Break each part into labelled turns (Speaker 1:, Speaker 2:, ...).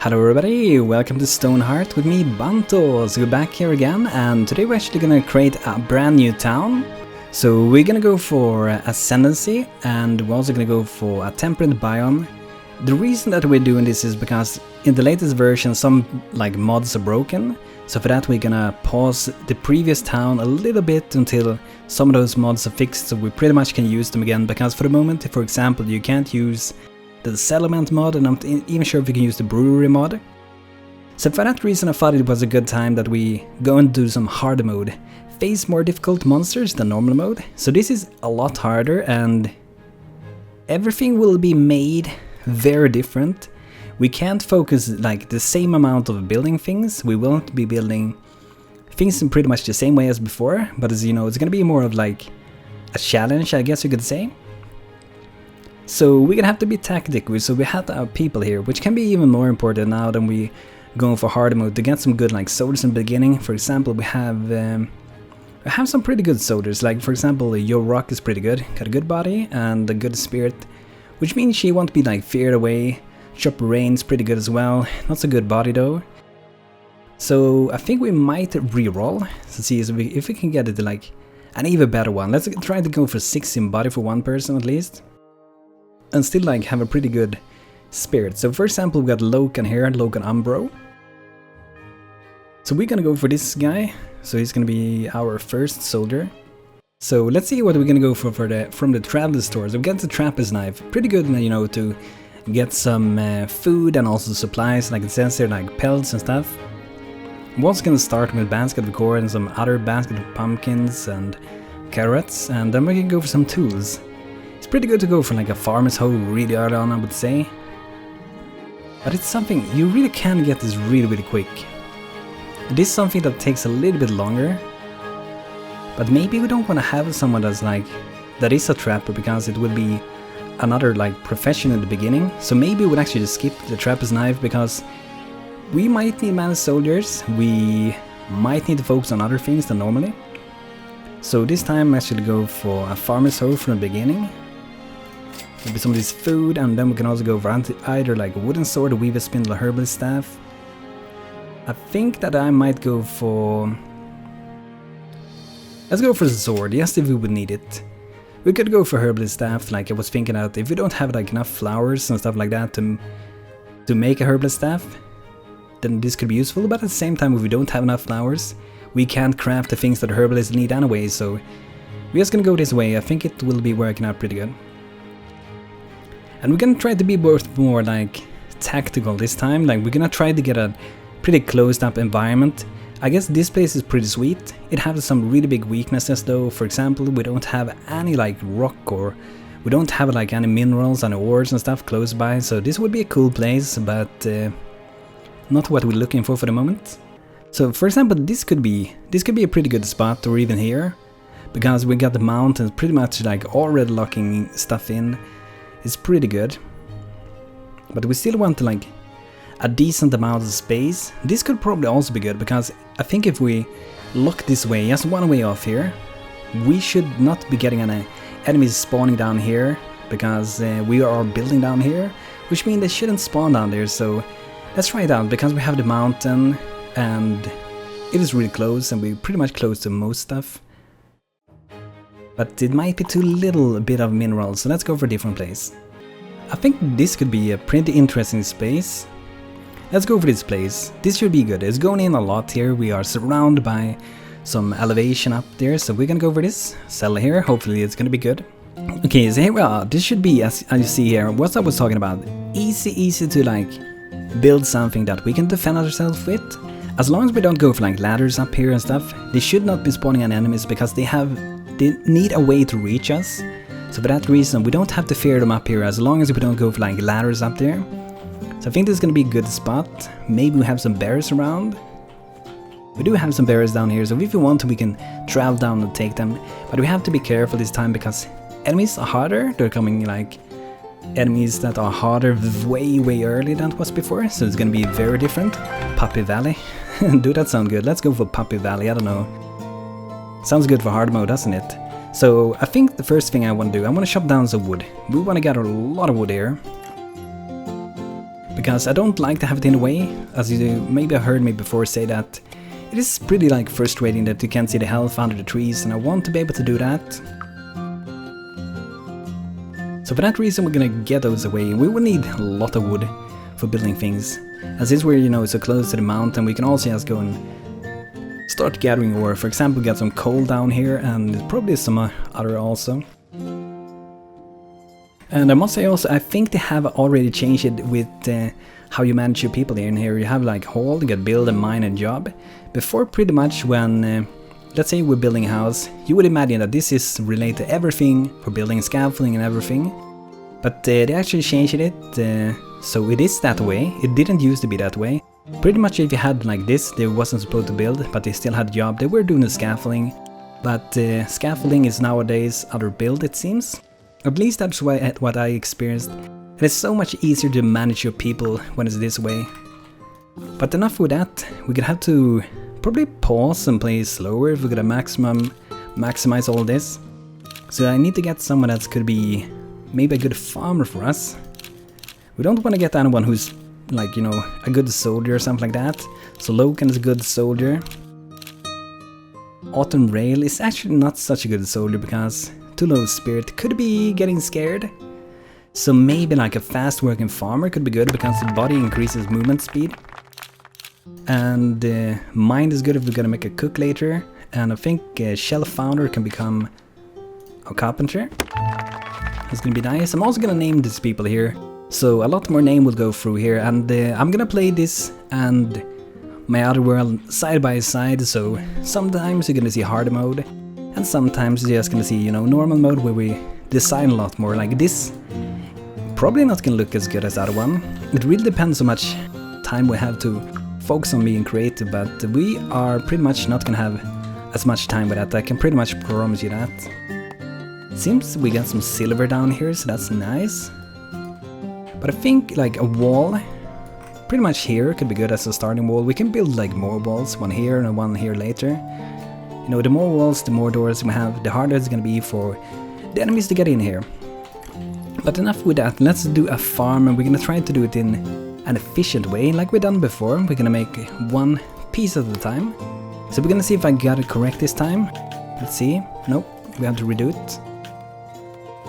Speaker 1: Hello everybody, welcome to StoneHearth with me, Banto. So we're back here again, and today we're actually gonna create a brand new town. So we're gonna go for Ascendancy, and we're also gonna go for a temperate biome. The reason that we're doing this is because in the latest version some mods are broken. So for that we're gonna pause the previous town a little bit until some of those mods are fixed, so we pretty much can use them again. Because for the moment, for example, you can't use the settlement mod, and I'm not even sure if we can use the brewery mod. So for that reason I thought it was a good time that we go and do some hard mode. Face more difficult monsters than normal mode. So this is a lot harder and everything will be made very different. We can't focus the same amount of building things. We won't be building things in pretty much the same way as before, but as you know, it's gonna be more of a challenge, I guess you could say. So we're gonna have to be tactical, so we have our people here, which can be even more important now than we going for hard mode to get some good soldiers in the beginning. For example, we have some pretty good soldiers, for example, Your Rock is pretty good, got a good body and a good spirit, which means she won't be feared away. Chopper Rain's pretty good as well, not so good body though. So I think we might re-roll to see if we can get it to an even better one. Let's try to go for 6 in body for one person at least. And still have a pretty good spirit. So for example, we got Loken here, Loken Umbro. So we're gonna go for this guy. So he's gonna be our first soldier. So let's see what we're gonna go for from the traveler store. So we got the trapper's knife, pretty good, you know, to get some food and also supplies, like it says here, pelts and stuff. I'm also gonna start with basket of corn and some other basket of pumpkins and carrots, and then we can go for some tools. It's pretty good to go for a farmer's hoe really early on, I would say. But it's something, you really can get this really quick. It is something that takes a little bit longer. But maybe we don't want to have someone that's that is a trapper, because it would be another profession in the beginning. So maybe we'd actually just skip the trapper's knife, because we might need managed soldiers. We might need to focus on other things than normally. So this time I actually go for a farmer's hoe from the beginning. Maybe some of this food, and then we can also go for either a wooden sword, a weaver spindle, or herbalist staff. I think that I might go for... Let's go for the sword, yes, if we would need it. We could go for herbalist staff, I was thinking that if we don't have enough flowers and stuff like that to make a herbalist staff, then this could be useful. But at the same time, if we don't have enough flowers, we can't craft the things that herbalists need anyway, so we're just gonna go this way. I think it will be working out pretty good. And we're gonna try to be both more tactical this time. We're gonna try to get a pretty closed up environment. I guess this place is pretty sweet. It has some really big weaknesses though. For example, we don't have any rock, or we don't have any minerals and ores and stuff close by. So this would be a cool place, but not what we're looking for the moment. So for example, this could be a pretty good spot, or even here, because we got the mountains pretty much already locking stuff in. It's pretty good, but we still want a decent amount of space. This could probably also be good, because I think if we look this way, just one way off here, we should not be getting any enemies spawning down here, because we are building down here, which means they shouldn't spawn down there. So let's try it out, because we have the mountain and it is really close, and we're pretty much close to most stuff. But it might be too little bit of minerals, so let's go for a different place. I think this could be a pretty interesting space. Let's go for this place. This should be good. It's going in a lot here. We are surrounded by some elevation up there, so we're gonna go for this. Cell here, hopefully it's gonna be good. Okay, so here we are. This should be, as you see here, what I was talking about. Easy to build something that we can defend ourselves with. As long as we don't go for ladders up here and stuff, they should not be spawning any enemies, because they need a way to reach us. So for that reason, we don't have to fear them up here, as long as we don't go for ladders up there. So I think this is gonna be a good spot. Maybe we have some bears around. We do have some bears down here, so if we want to, we can travel down and take them. But we have to be careful this time, because enemies are harder. They're coming enemies that are harder way early than it was before, so it's gonna be very different. Puppy Valley. Do that sound good? Let's go for Puppy Valley, I don't know. Sounds good for hard mode, doesn't it? So I think the first thing I want to do, I want to chop down some wood. We want to gather a lot of wood here. because I don't like to have it in the way. As you maybe heard me before say that it is pretty like frustrating that you can't see the health under the trees, and I want to be able to do that. So for that reason we're gonna get those away. We will need a lot of wood for building things. As this is where, you know, it's so close to the mountain, we can also just go and start gathering ore. For example, get some coal down here, and probably some other also. And I must say also, I think they have already changed it with how you manage your people here. In here you have like hall, you get build, and mine, and job. Before, pretty much when, let's say we're building a house, you would imagine that this is related to everything for building, scaffolding and everything. But they actually changed it, so it is that way. It didn't used to be that way. Pretty much if you had like this, they wasn't supposed to build, but they still had a job. They were doing the scaffolding, but scaffolding is nowadays other build, it seems. At least that's what I experienced. And it's so much easier to manage your people when it's this way. But enough with that, we're gonna have to probably pause and play slower if we're gonna maximize all this. So I need to get someone that could be maybe a good farmer for us. We don't want to get anyone who's like, you know, a good soldier or something like that. So Loken is a good soldier. Autumn Rail is actually not such a good soldier because too low spirit could be getting scared. So maybe like a fast working farmer could be good because the body increases movement speed. And mind is good if we're gonna make a cook later. And I think Shell Founder can become a carpenter. That's gonna be nice. I'm also gonna name these people here. So a lot more name will go through here. And I'm gonna play this and my other world side by side. So sometimes you're gonna see hard mode. And sometimes you're just gonna see, you know, normal mode where we design a lot more. Like this, probably not gonna look as good as the other one. It really depends how much time we have to focus on being creative, but we are pretty much not gonna have as much time with that. I can pretty much promise you that. Seems we got some silver down here, so that's nice. But I think like a wall, pretty much here, could be good as a starting wall. We can build like more walls, one here and one here later. You know, the more walls, the more doors we have, the harder it's gonna be for the enemies to get in here. But enough with that, let's do a farm, and we're gonna try to do it in an efficient way, like we've done before. We're gonna make one piece at a time. So we're gonna see if I got it correct this time. Let's see. Nope, we have to redo it.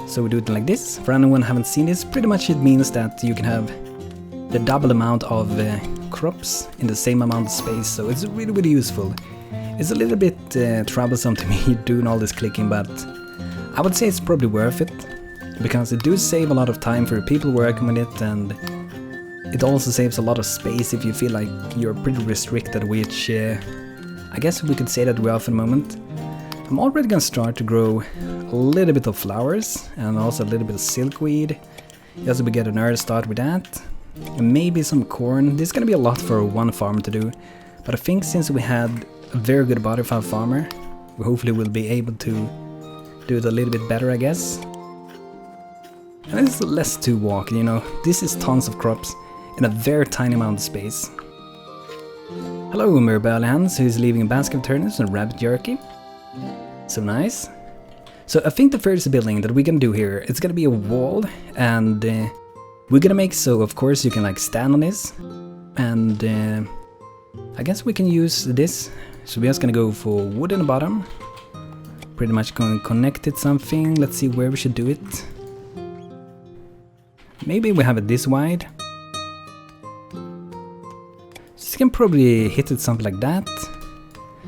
Speaker 1: So we do it like this. For anyone who haven't seen this, pretty much it means that you can have the double amount of crops in the same amount of space. So it's really, really useful. It's a little bit troublesome to me doing all this clicking, but I would say it's probably worth it, because it does save a lot of time for people working with it, and it also saves a lot of space if you feel like you're pretty restricted, which I guess we could say that we are for the moment. I'm already gonna start to grow a little bit of flowers and also a little bit of silkweed, just so we get an early start with that. And maybe some corn. This is gonna be a lot for one farmer to do, but I think since we had a very good butterfly farmer, we hopefully will be able to do it a little bit better, I guess. And it's less to walk, you know. This is tons of crops in a very tiny amount of space. Hello, Mirabelle Hans, who is leaving a basket of turnips and rabbit jerky. So nice. So I think the first building that we're gonna do here, it's gonna be a wall, and we're gonna make so, of course, you can like stand on this, and I guess we can use this. So we're just gonna go for wood in the bottom. Pretty much going to connect it something. Let's see where we should do it. Maybe we have it this wide. So you can probably hit it something like that.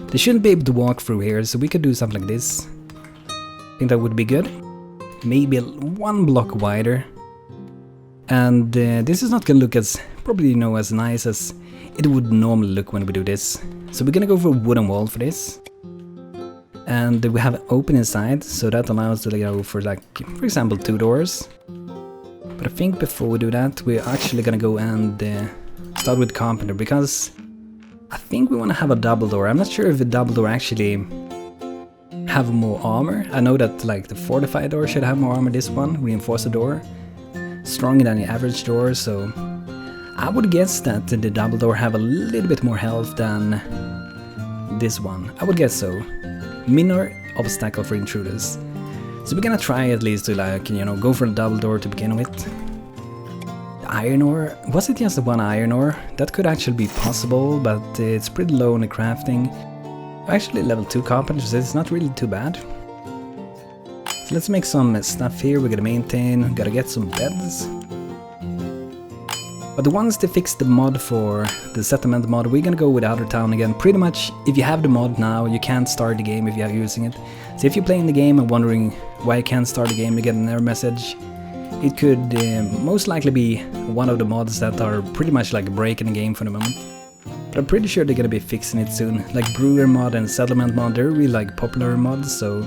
Speaker 1: They shouldn't be able to walk through here, so we could do something like this. I think that would be good. Maybe one block wider. And this is not gonna look as, probably, you know, as nice as it would normally look when we do this. So we're gonna go for a wooden wall for this. And we have it open inside, so that allows us to go for like, for example, 2 doors. But I think before we do that, we're actually gonna go and start with carpenter, because I think we want to have a double door. I'm not sure if a double door actually have more armor. I know that like the fortified door should have more armor. This one, reinforced door, stronger than the average door. So I would guess that the double door have a little bit more health than this one. I would guess so. Minor obstacle for intruders. So we're gonna try at least to, like, you know, go for a double door to begin with. iron ore. Was it just the one iron ore? That could actually be possible, but it's pretty low in the crafting. Actually level 2 carpenter, so it's not really too bad. So let's make some stuff here. We're gonna maintain, gotta get some beds. But once they fix the mod for the settlement mod, we're gonna go with Outer Town again. Pretty much, if you have the mod now, you can't start the game if you are using it. So if you're playing the game and wondering why you can't start the game to get an error message, it could most likely be one of the mods that are pretty much like breaking the game for the moment. But I'm pretty sure they're gonna be fixing it soon. Like Brewer mod and Settlement mod, they're really like popular mods, so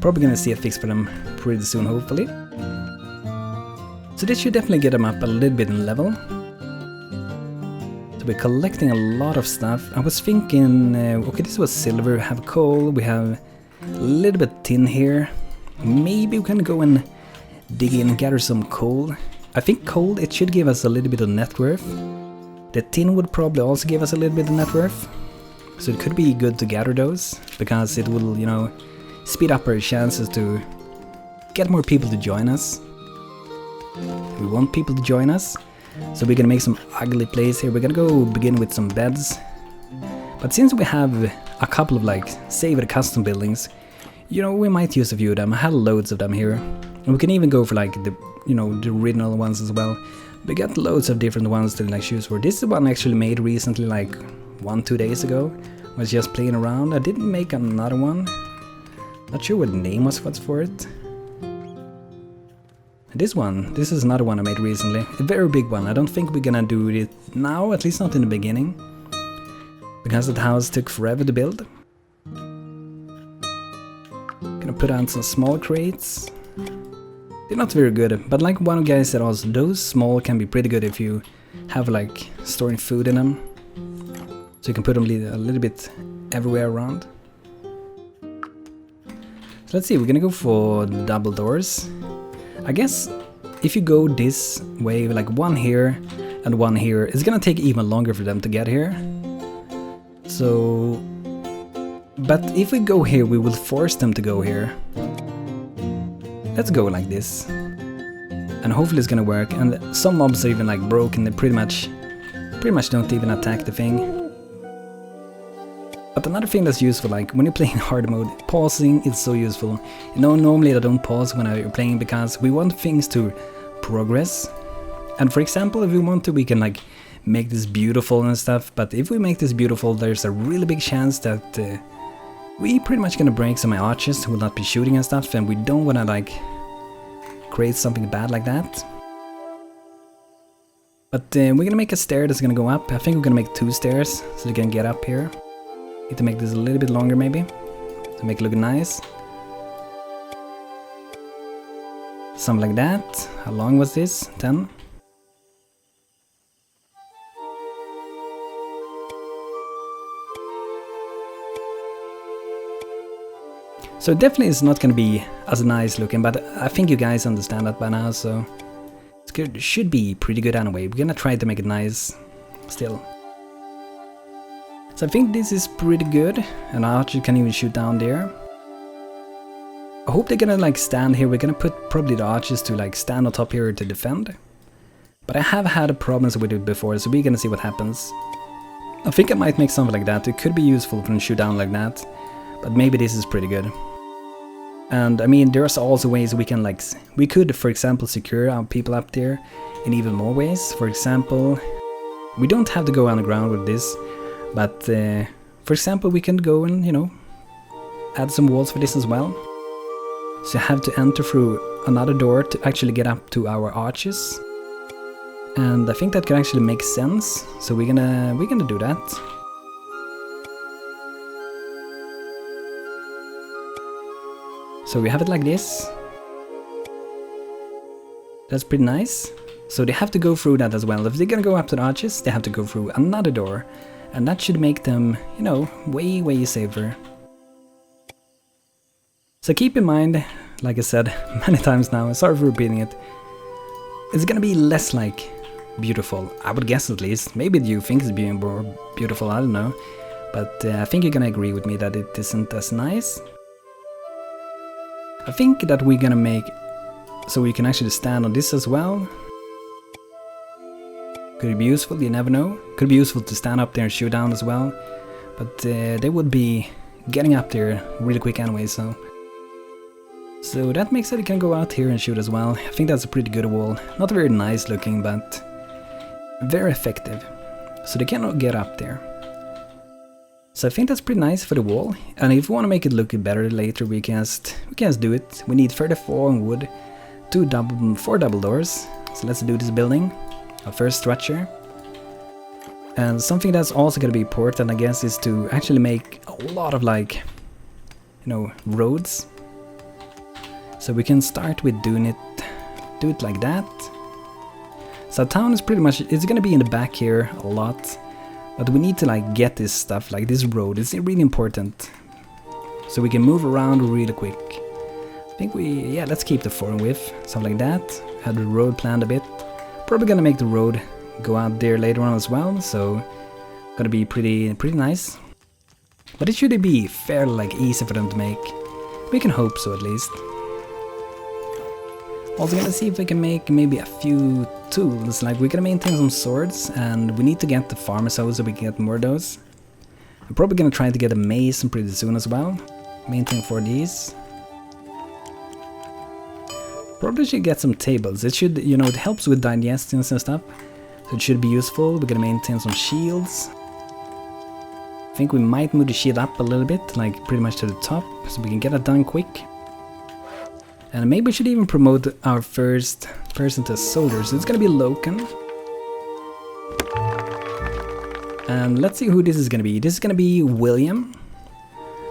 Speaker 1: probably gonna see a fix for them pretty soon, hopefully. So this should definitely get them up a little bit in level. So we're collecting a lot of stuff. I was thinking, okay, this was silver, we have coal, we have a little bit tin here. Maybe we can go and dig in and gather some coal. I think coal, it should give us a little bit of net worth. The tin would probably also give us a little bit of net worth. So it could be good to gather those, because it will, you know, speed up our chances to get more people to join us. We want people to join us, so we're gonna make some ugly place here. We're gonna go begin with some beds. But since we have a couple of like saved custom buildings, you know, we might use a few of them. I have loads of them here. And we can even go for like the, you know, the original ones as well. We got loads of different ones to like choose for. This is one I actually made recently, like 1-2 days ago. I was just playing around. I didn't make another one. Not sure what the name was for it. This is another one I made recently. A very big one. I don't think we're gonna do it now, at least not in the beginning. Because the house took forever to build. Gonna put on some small crates. They're not very good, but like one guy said also, those small can be pretty good if you have like storing food in them. So you can put them a little bit everywhere around. So let's see, we're gonna go for double doors. I guess if you go this way, like one here and one here, it's gonna take even longer for them to get here. So, but if we go here, we will force them to go here. Let's go like this. And hopefully it's gonna work. And some mobs are even like broken, they pretty much don't even attack the thing. But another thing that's useful, like when you're playing hard mode, pausing is so useful. You know, normally I don't pause when I'm playing because we want things to progress. And for example, if we want to, we can like make this beautiful and stuff. But if we make this beautiful, there's a really big chance that we pretty much gonna break some of my archers who will not be shooting and stuff. And we don't wanna like create something bad like that. But we're gonna make a stair that's gonna go up. I think we're gonna make 2 stairs so you can get up here. Need to make this a little bit longer maybe, to make it look nice. Something like that. How long was this? 10? So definitely it's not gonna be as nice looking, but I think you guys understand that by now, so it should be pretty good anyway. We're gonna try to make it nice still. So I think this is pretty good, and our archer can even shoot down there. I hope they're gonna like stand here. We're gonna put probably the archers to like stand on top here to defend. But I have had problems with it before, so we're gonna see what happens. I think I might make something like that. It could be useful for them to shoot down like that, but maybe this is pretty good. And I mean, there's also ways we can like, we could for example secure our people up there in even more ways. For example, we don't have to go underground with this. But, for example, we can go and, you know, add some walls for this as well. So you have to enter through another door to actually get up to our arches. And I think that can actually make sense. So we're gonna do that. So we have it like this. That's pretty nice. So they have to go through that as well. If they're gonna go up to the arches, they have to go through another door. And that should make them, you know, way safer. So keep in mind, like I said many times now, sorry for repeating it, it's gonna be less like beautiful, I would guess at least. Maybe you think it's being more beautiful, I don't know. But I think you're gonna agree with me that it isn't as nice. I think that we're gonna make so we can actually stand on this as well. Could be useful, you never know. Could be useful to stand up there and shoot down as well. But they would be getting up there really quick anyway, so that makes it you can go out here and shoot as well. I think that's a pretty good wall. Not very nice looking, but very effective. So they cannot get up there. So I think that's pretty nice for the wall. And if we want to make it look better later, we can just do it. We need 34 on wood, 4 double doors. So let's do this building. Our first structure. And something that's also going to be important, I guess, is to actually make a lot of, like, you know, roads. So we can start with do it like that. So town is pretty much, it's going to be in the back here a lot. But we need to, like, get this stuff, like this road. It's really important. So we can move around really quick. I think yeah, let's keep the foreign width, something like that. Had the road planned a bit. Probably going to make the road go out there later on as well, so gonna be pretty nice. But it should be fairly, like, easy for them to make. We can hope so, at least. Also gonna see if we can make maybe a few tools. Like, we're gonna maintain some swords, and we need to get the farmer's hoe so we can get more of those. I'm probably gonna try to get a mace pretty soon as well. Maintain 4 these. Probably should get some tables. It should, you know, it helps with digestions and stuff. So it should be useful. We're gonna maintain some shields. I think we might move the shield up a little bit, like pretty much to the top, so we can get it done quick. And maybe we should even promote our first person to soldier, so it's gonna be Loken. And let's see who this is gonna be. This is gonna be William.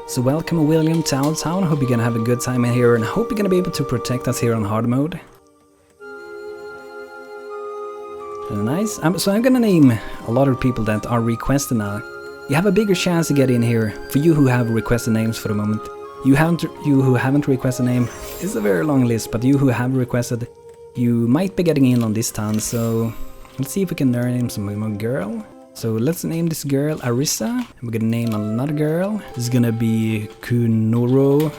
Speaker 1: So welcome, William, to our town. Hope you're gonna have a good time in here, and hope you're gonna be able to protect us here on hard mode. Nice. So I'm gonna name a lot of people that are requested now. You have a bigger chance to get in here for you who have requested names for the moment. You who haven't requested a name, it's a very long list, but you who have requested, you might be getting in on this town. So let's see if we can name some more girl. So let's name this girl Arissa. We're gonna name another girl. This is gonna be Kunuro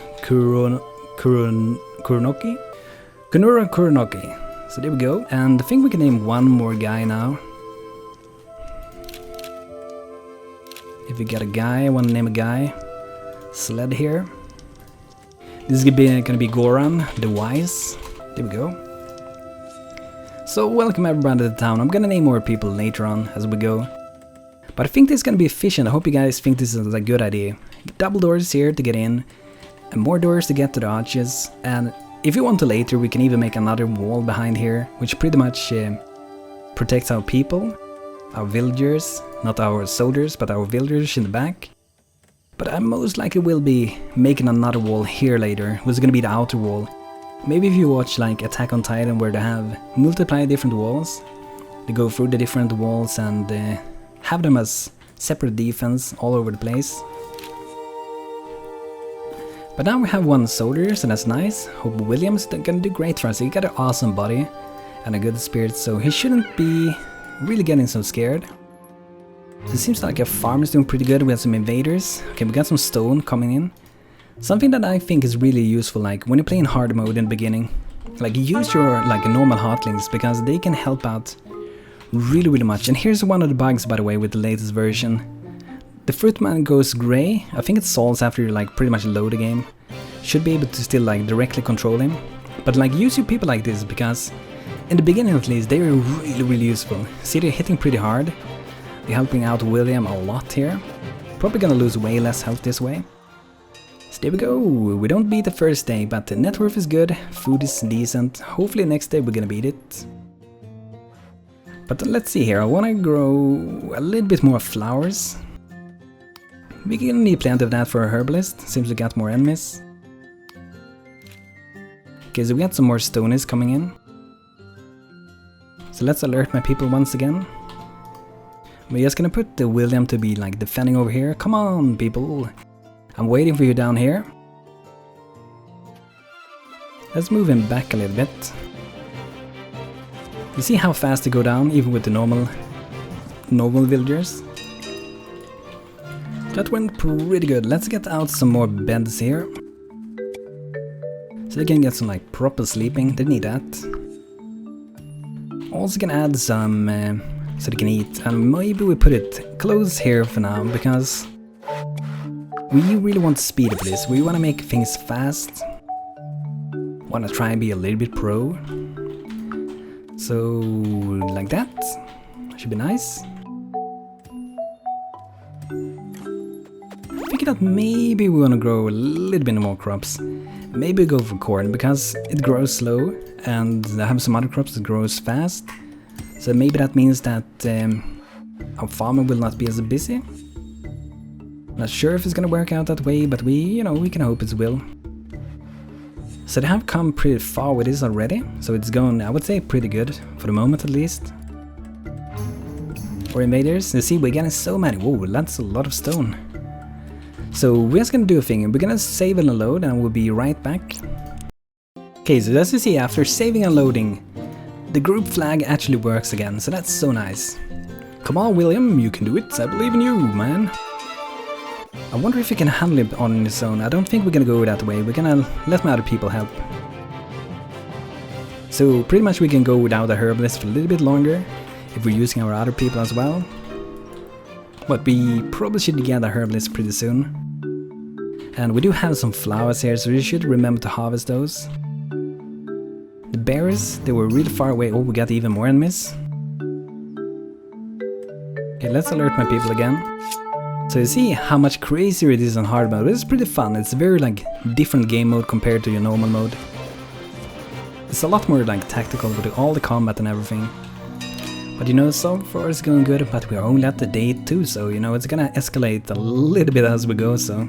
Speaker 1: Kuronoki. So there we go. And I think we can name one more guy now. If we get a guy, I want to name a guy. Sled here. This is gonna be Goran the Wise. There we go. So welcome everybody to the town. I'm gonna name more people later on as we go. But I think this is gonna be efficient. I hope you guys think this is a good idea. Double doors here to get in, and more doors to get to the arches. And if you want to later, we can even make another wall behind here, which pretty much protects our people, our villagers, not our soldiers, but our villagers in the back. But I most likely will be making another wall here later, which is gonna be the outer wall. Maybe if you watch like Attack on Titan, where they have multiply different walls, they go through the different walls and have them as separate defense all over the place. But now we have one soldier, so that's nice. Hope William's gonna do great for us. He got an awesome body and a good spirit, so he shouldn't be really getting so scared. So it seems like a farmer's doing pretty good. We have some invaders. Okay, we got some stone coming in. Something that I think is really useful, like when you play in hard mode in the beginning, like use your like normal hotlings, because they can help out really much. And here's one of the bugs, by the way, with the latest version. The fruitman goes grey. I think it solves after you like pretty much load the game. Should be able to still like directly control him. But like use your people like this, because in the beginning at least they were really useful. See, they're hitting pretty hard. They're helping out William a lot here. Probably gonna lose way less health this way. So there we go. We don't beat the first day, but the net worth is good. Food is decent. Hopefully next day we're gonna beat it. But let's see here. I wanna grow a little bit more flowers. We're gonna need plenty of that for a herbalist, since we got more enemies. Okay, so we got some more stonies coming in. So let's alert my people once again. We're just gonna put the William to be like defending over here. Come on, people. I'm waiting for you down here. Let's move him back a little bit. You see how fast they go down, even with the normal villagers? That went pretty good. Let's get out some more beds here. So they can get some like proper sleeping. They need that. Also can add some so they can eat. And maybe we put it close here for now, because we really want speed of this. We want to make things fast. Want to try and be a little bit pro. So, like that. Should be nice. Thinking that maybe we want to grow a little bit more crops. Maybe go for corn, because it grows slow, and I have some other crops that grows fast. So maybe that means that our farming will not be as busy. Not sure if it's gonna work out that way, but we can hope it will. So they have come pretty far with this already, so it's going, I would say, pretty good, for the moment at least. For invaders, you see, we're getting so many. Whoa, that's a lot of stone. So we're just gonna do a thing, we're gonna save and load, and we'll be right back. Okay, so as you see, after saving and loading, the group flag actually works again, so that's so nice. Come on, William, you can do it, I believe in you, man. I wonder if we can handle it on his own. I don't think we're gonna go that way, we're gonna let my other people help. So pretty much we can go without a herbalist for a little bit longer, if we're using our other people as well. But we probably should get a herbalist pretty soon. And we do have some flowers here, so we should remember to harvest those. The berries, they were really far away. Oh, we got even more enemies. Okay, let's alert my people again. So you see how much crazier it is on hard mode. It's pretty fun. It's a very different game mode compared to your normal mode. It's a lot more tactical with all the combat and everything. But so far it's going good, but we're only at the day 2, so it's gonna escalate a little bit as we go, so.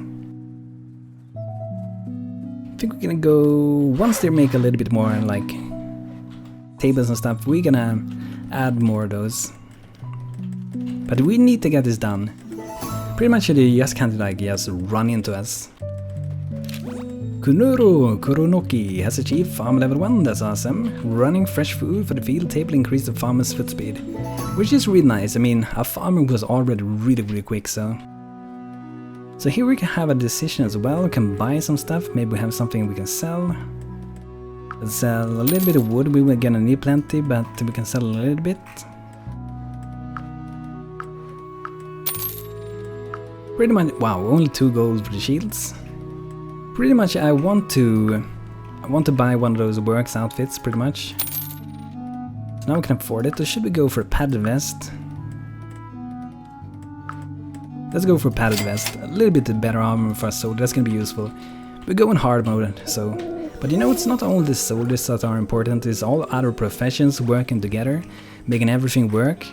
Speaker 1: I think we're gonna go, once they make a little bit more tables and stuff, we're gonna add more of those. But we need to get this done. Pretty much they just can't just run into us. Kunuro Kuronoki has achieved farm level 1, that's awesome. Running fresh food for the field table increased the farmer's foot speed, which is really nice. I mean, our farming was already really quick, so. So here we can have a decision as well, we can buy some stuff, maybe we have something we can sell. Let's sell a little bit of wood, we were gonna need plenty, but we can sell a little bit. Pretty much, wow, only 2 gold for the shields. Pretty much I want to buy one of those works outfits, pretty much. So now we can afford it, so should we go for a padded vest? Let's go for a padded vest, a little bit better armor for a soldier, that's gonna be useful. We go in hard mode, so. But it's not only the soldiers that are important, it's all other professions working together, making everything work.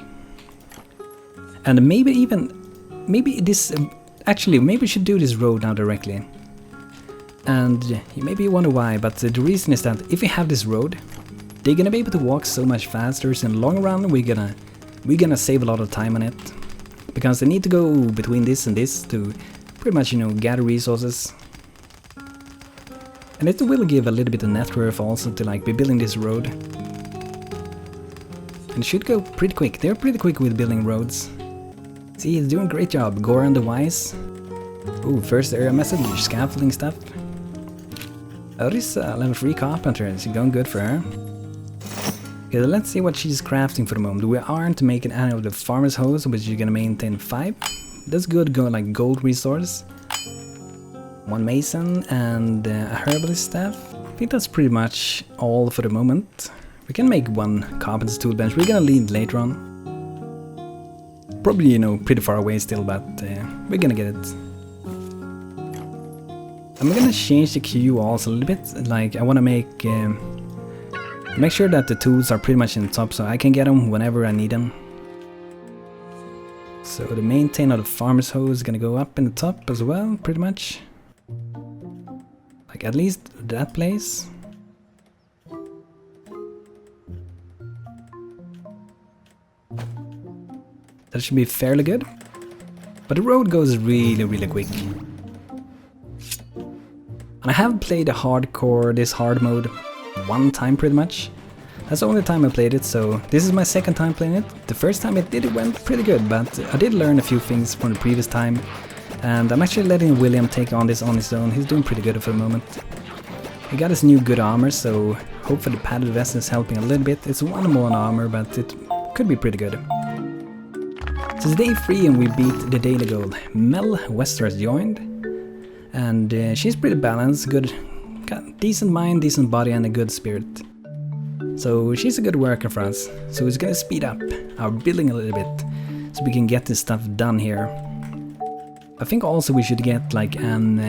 Speaker 1: And maybe this, actually, maybe we should do this road now directly. And maybe you wonder why, but the reason is that if we have this road, they're gonna be able to walk so much faster, so in the long run we're gonna save a lot of time on it. Because they need to go between this and this to pretty much, gather resources. And it will give a little bit of net worth also to be building this road. And it should go pretty quick, they're pretty quick with building roads. See, he's doing a great job, Goran the Wise. Ooh, first area message, scaffolding stuff. Oh, this level 3 carpenter is going good for her. Okay, let's see what she's crafting for the moment. We aren't making any of the farmer's hose, which you're gonna maintain 5. That's good, gold resource. 1 mason and a herbalist staff. I think that's pretty much all for the moment. We can make 1 carpenter's tool bench. We're gonna leave later on. Probably, pretty far away still, but we're gonna get it. I'm gonna change the queue also a little bit, I wanna make sure that the tools are pretty much in the top so I can get them whenever I need them. So the maintain of the farmer's hose is gonna go up in the top as well, pretty much. At least that place. That should be fairly good. But the road goes really quick. And I have played this hard mode 1 time pretty much. That's the only time I played it, so this is my 2nd time playing it. The first time it went pretty good, but I did learn a few things from the previous time. And I'm actually letting William take on this on his own. He's doing pretty good for the moment. He got his new good armor, so hopefully the padded vest is helping a little bit. It's 1 more on armor, but it could be pretty good. So it's day 3 and we beat the daily goal. Mel Wester has joined. And she's pretty balanced, good, got decent mind, decent body and a good spirit. So she's a good worker for us. So it's gonna speed up our building a little bit so we can get this stuff done here. I think also we should get like an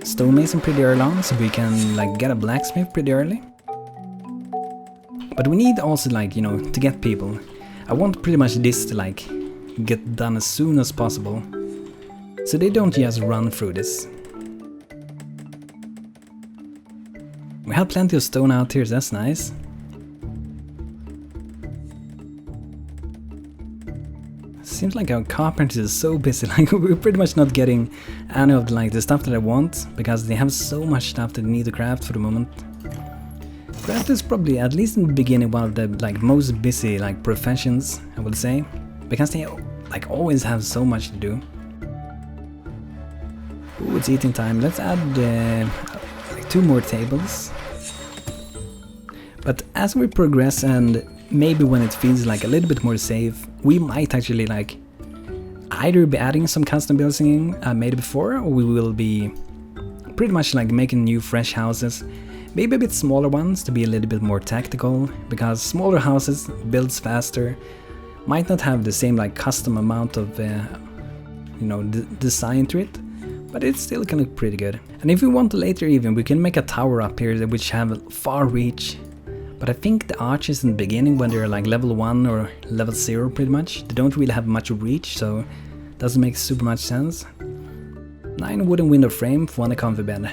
Speaker 1: stonemason pretty early on so we can like get a blacksmith pretty early. But we need also like, you know, to get people. I want pretty much this to like get done as soon as possible. So they don't just run through this. We have plenty of stone out here, so that's nice. Seems like our carpenter is so busy, like we're pretty much not getting any of the stuff that I want, because they have so much stuff that they need to craft for the moment. Craft is probably, at least in the beginning, one of the most busy professions, I would say, because they always have so much to do. Ooh, it's eating time. Let's add 2 more tables. But as we progress and maybe when it feels like a little bit more safe, we might actually either be adding some custom building I made before, or we will be pretty much making new fresh houses. Maybe a bit smaller ones to be a little bit more tactical, because smaller houses builds faster, might not have the same custom amount of design to it. But it still can look pretty good. And if we want to later even, we can make a tower up here which have far reach. But I think the arches in the beginning, when they're level 1 or level 0 pretty much, they don't really have much reach, so it doesn't make super much sense. 9 wooden window frame for a comfy bed.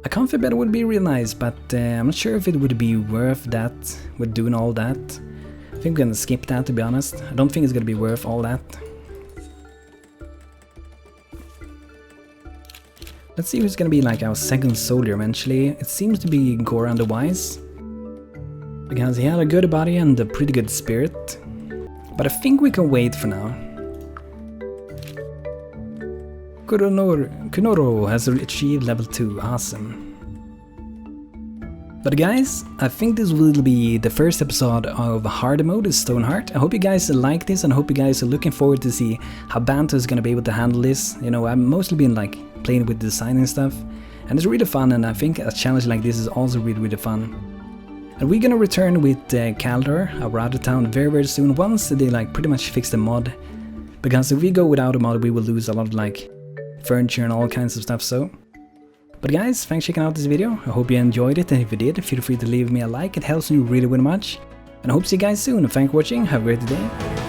Speaker 1: A comfy bed would be real nice, but I'm not sure if it would be worth that with doing all that. I think we're gonna skip that, to be honest. I don't think it's gonna be worth all that. Let's see who's gonna be our second soldier eventually. It seems to be Goran the Wise, because he had a good body and a pretty good spirit. But I think we can wait for now. Kunoro has achieved level 2, awesome. But guys, I think this will be the first episode of Hardmode with StoneHearth. I hope you guys like this and I hope you guys are looking forward to see how Banto is gonna be able to handle this. You know, I've mostly been playing with design and stuff, and it's really fun, and I think a challenge like this is also really fun. And we're gonna return with Kaldor, our other town, very soon, once they pretty much fix the mod. Because if we go without a mod, we will lose a lot of furniture and all kinds of stuff, so. But guys, thanks for checking out this video. I hope you enjoyed it, and if you did, feel free to leave me a like, it helps me really much. And I hope to see you guys soon, and thanks for watching, have a great day.